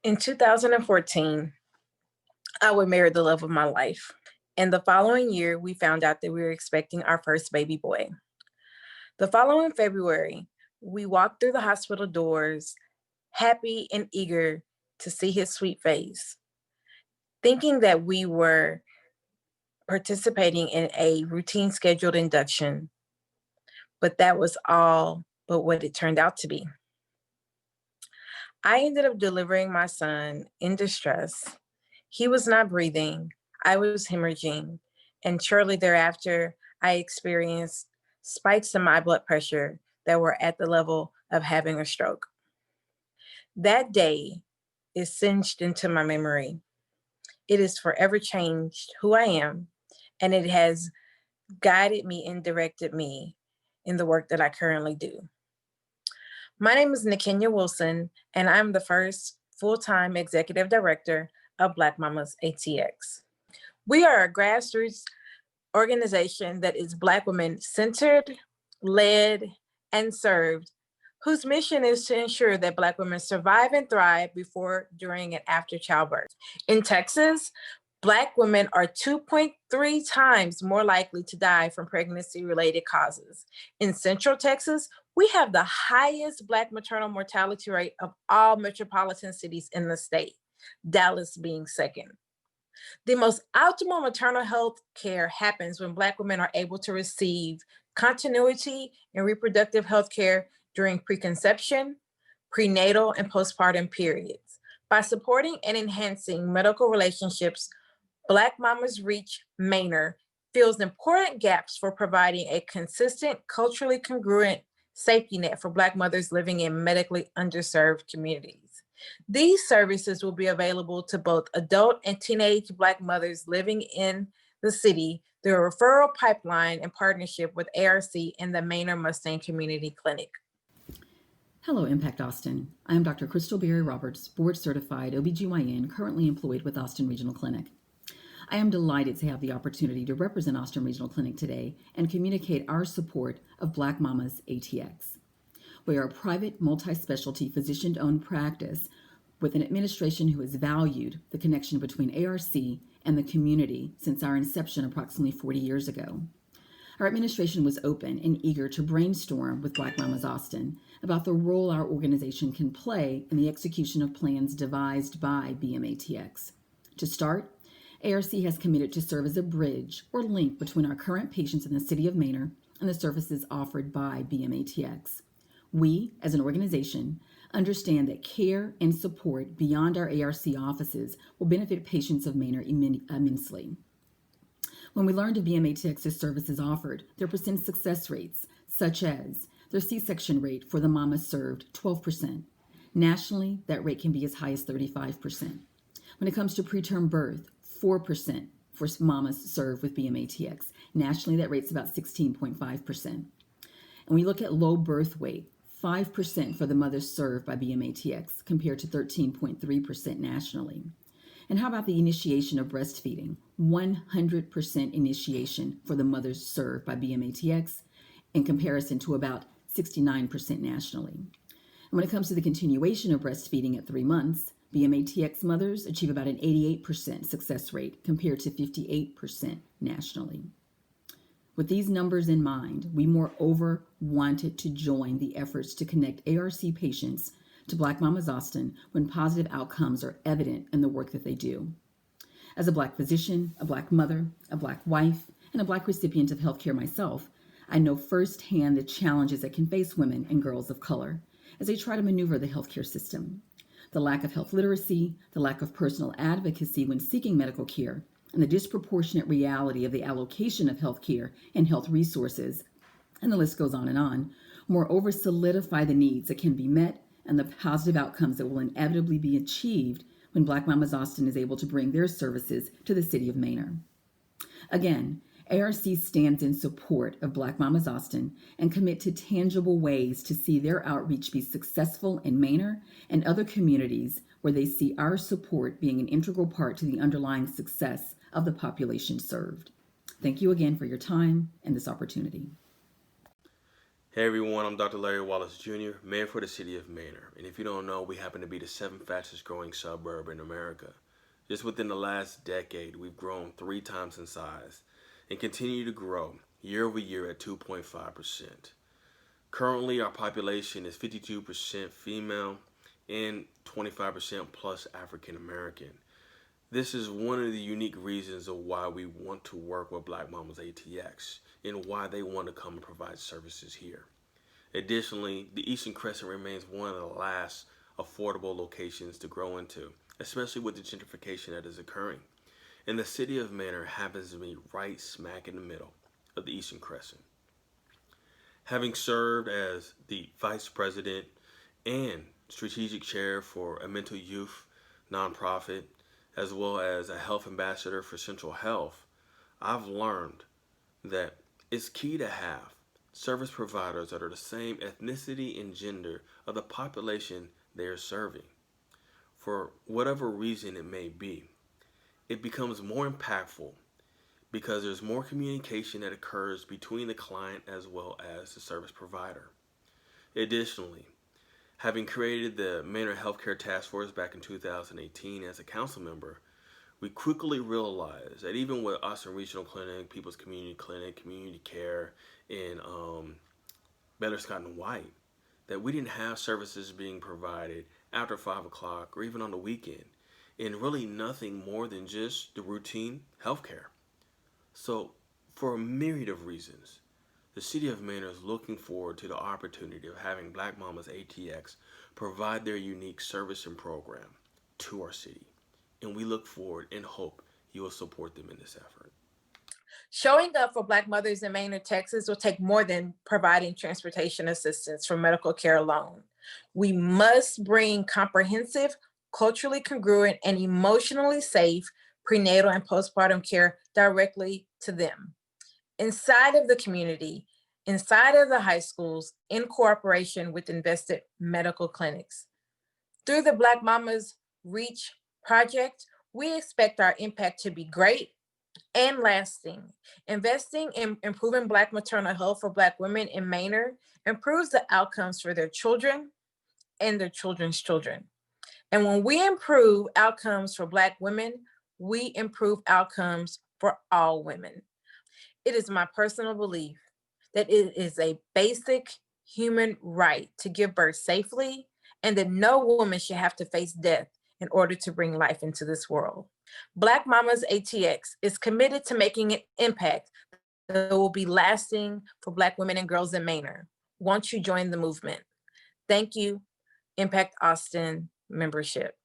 In 2014, I would marry the love of my life. And the following year, we found out that we were expecting our first baby boy. The following February, we walked through the hospital doors, happy and eager to see his sweet face, thinking that we were participating in a routine scheduled induction. But that was all but what it turned out to be. I ended up delivering my son in distress. He was not breathing, I was hemorrhaging, and shortly thereafter, I experienced spikes in my blood pressure that were at the level of having a stroke. That day is singed into my memory. It has forever changed who I am, and it has guided me and directed me in the work that I currently do. My name is Nakenya Wilson, and I'm the first full-time executive director of Black Mamas ATX. We are a grassroots organization that is Black women centered, led, and served, whose mission is to ensure that Black women survive and thrive before, during, and after childbirth. In Texas, Black women are 2.3 times more likely to die from pregnancy-related causes. In Central Texas, we have the highest Black maternal mortality rate of all metropolitan cities in the state, Dallas being second. The most optimal maternal health care happens when Black women are able to receive continuity and reproductive health care during preconception, prenatal, and postpartum periods. By supporting and enhancing medical relationships, Black Mamas Reach Manor fills important gaps for providing a consistent, culturally congruent safety net for Black mothers living in medically underserved communities. These services will be available to both adult and teenage Black mothers living in the city through a referral pipeline in partnership with ARC and the Manor Mustang Community Clinic. Hello, Impact Austin. I am Dr. Crystal Berry Roberts, board-certified OBGYN, currently employed with Austin Regional Clinic. I am delighted to have the opportunity to represent Austin Regional Clinic today and communicate our support of Black Mamas ATX. We are a private, multi-specialty, physician-owned practice with an administration who has valued the connection between ARC and the community since our inception approximately 40 years ago. Our administration was open and eager to brainstorm with Black Mamas Austin about the role our organization can play in the execution of plans devised by BMATX. To start, ARC has committed to serve as a bridge or link between our current patients in the city of Manor and the services offered by BMATX. We, as an organization, understand that care and support beyond our ARC offices will benefit patients of Manor immensely. When we learned of BMATX's services offered, their percent success rates, such as their C-section rate for the mamas served, 12%. Nationally, that rate can be as high as 35%. When it comes to preterm birth, 4% for mamas served with BMATX. Nationally, that rate's about 16.5%. And we look at low birth weight, 5% for the mothers served by BMATX compared to 13.3% nationally. And how about the initiation of breastfeeding? 100% initiation for the mothers served by BMATX in comparison to about 69% nationally. And when it comes to the continuation of breastfeeding at 3 months, BMATX mothers achieve about an 88% success rate compared to 58% nationally. With these numbers in mind, we moreover wanted to join the efforts to connect ARC patients to Black Mamas Austin when positive outcomes are evident in the work that they do. As a Black physician, a Black mother, a Black wife, and a Black recipient of healthcare myself, I know firsthand the challenges that can face women and girls of color as they try to maneuver the healthcare system. The lack of health literacy, the lack of personal advocacy when seeking medical care, and the disproportionate reality of the allocation of health care and health resources, and the list goes on, moreover solidify the needs that can be met and the positive outcomes that will inevitably be achieved when Black Mamas Austin is able to bring their services to the city of Manor. Again, ARC stands in support of Black Mamas Austin and commit to tangible ways to see their outreach be successful in Manor and other communities where they see our support being an integral part to the underlying success of the population served. Thank you again for your time and this opportunity. Hey everyone, I'm Dr. Larry Wallace Jr., Mayor for the City of Manor. And if you don't know, we happen to be the seventh fastest growing suburb in America. Just within the last decade, we've grown 3 times in size and continue to grow year over year at 2.5%. Currently, our population is 52% female and 25% plus African American. This is one of the unique reasons of why we want to work with Black Mamas ATX and why they want to come and provide services here. Additionally, the Eastern Crescent remains one of the last affordable locations to grow into, especially with the gentrification that is occurring. And the city of Manor happens to be right smack in the middle of the Eastern Crescent. Having served as the vice president and strategic chair for a mental youth nonprofit, as well as a health ambassador for Central Health, I've learned that it's key to have service providers that are the same ethnicity and gender of the population they are serving. For whatever reason it may be, it becomes more impactful because there's more communication that occurs between the client as well as the service provider. Additionally, having created the Manor Healthcare Task Force back in 2018 as a council member, we quickly realized that even with Austin Regional Clinic, People's Community Clinic, Community Care, and Better Scott and White, that we didn't have services being provided after 5 o'clock or even on the weekend, and really nothing more than just the routine healthcare. So, for a myriad of reasons, the City of Manor is looking forward to the opportunity of having Black Mamas ATX provide their unique service and program to our city. And we look forward and hope you will support them in this effort. Showing up for Black mothers in Maine or Texas will take more than providing transportation assistance for medical care alone. We must bring comprehensive, culturally congruent, and emotionally safe prenatal and postpartum care directly to them. Inside of the community, inside of the high schools, in cooperation with invested medical clinics. Through the Black Mamas Reach project, we expect our impact to be great and lasting. Investing in improving Black maternal health for Black women in Manor improves the outcomes for their children and their children's children. And when we improve outcomes for Black women, we improve outcomes for all women. It is my personal belief that it is a basic human right to give birth safely and that no woman should have to face death in order to bring life into this world. Black Mamas ATX is committed to making an impact that will be lasting for Black women and girls in Manor. Won't you join the movement? Thank you, Impact Austin membership.